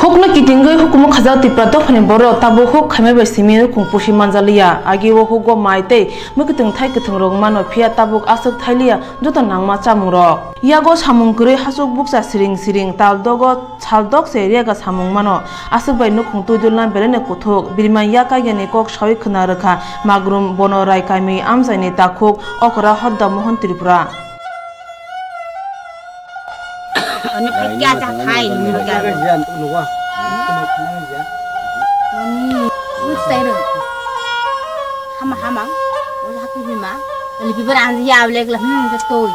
Hukno kitinggai hukumu khazal tiprato phane boro tabu huk khame bai simi kung pushi Maithailiya agi wo hugo maite mukitung thai kitung rong mano phia tabuk asuk thailiya joto nangma chamung ro yago samung kure hasuk buksa siring tal dogo chaldok se area ga samung mano asuk bai nukung tuidulna belene kuthuk birman yaka yani kok shawi khna rakha magrum bono rai kaimi amjaini takhuk okra hodda mohan Tripura Ini pergi aja kai ni kan. Ini usai tu. Hama, orang hati bima. Lebih berang dia boleh lah, betul.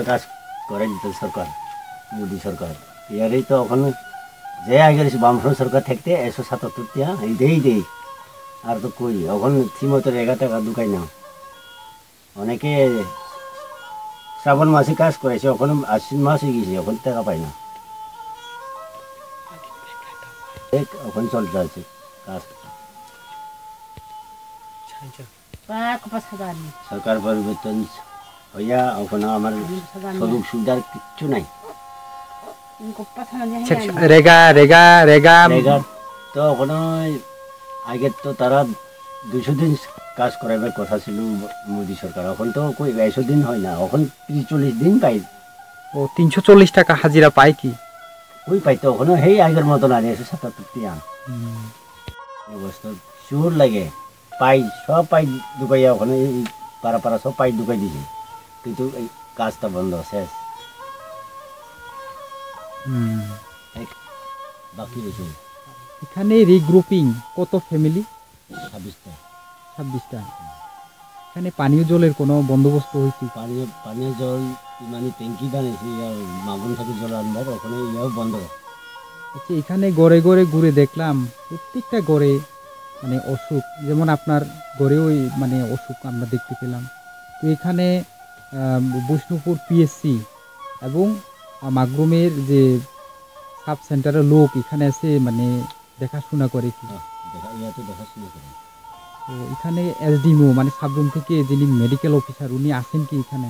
কাজ করে দিত সরকার মোদী সরকার ইয়ারই তো ওখানে যে আগে বামফ্রন্ট সরকার থাকতে 177 টিয়া এই দেই আর তো কই ওখানে ঠিকমতো রেগা টাকা ঢুকাই না অনেকে শ্রাবণ মাসে কাজ করেছে ওখানে আশ্বিন মাস হয়ে গেছে ওখানে টাকা পায় না ওখানে চলতে আছে কাজ সরকার পরিবর্তন হইয়া ওখানে আমার সুযোগ সুবিধার কিচ্ছু নাই রেগা তো ওখানে আগে তো তারা 200 দিন কাজ করাবার কথা ছিল মোদী সরকার এখন তো কই 100 দিন হয় না এখন 40 দিন পাই ও 340 টাকা হাজিরা পায় কি ওই পাই তো ওখানে হেই আগের মত না 177 টিয়া অবস্থা সুর লাগে পাই সব পাই দুকাইয়া ওখানে পারা সব পাই দুকাই দিছে কিন্তু এই কাজটা বন্ধ শেষ বাকি রয়েছে এখানে রিগ্রুপিং কত ফ্যামিলি 26টা এখানে পানীয় জলের কোনো বন্দোবস্ত হয়েছে পানীয় জল মানে ট্যাঙ্কি বানিয়েছে মাগুন থেকে জল আনবার ওখানে ইয়াও বন্ধ আচ্ছা এখানে গড়ে ঘুরে দেখলাম প্রত্যেকটা গড়ে মানে অসুখ যেমন আপনার গড়ে ওই মানে অসুখ আমরা দেখতে পেলাম তো এখানে বৈষ্ণবপুর পিএসসি এবং মাগরুমের যে সাব সেন্টারের লোক এখানে এসে মানে দেখাশোনা করে কি দেখাশোনা করে তো এখানে এসডিএমও মানে সাবরুম থেকে যিনি মেডিকেল অফিসার উনি আসেন কি এখানে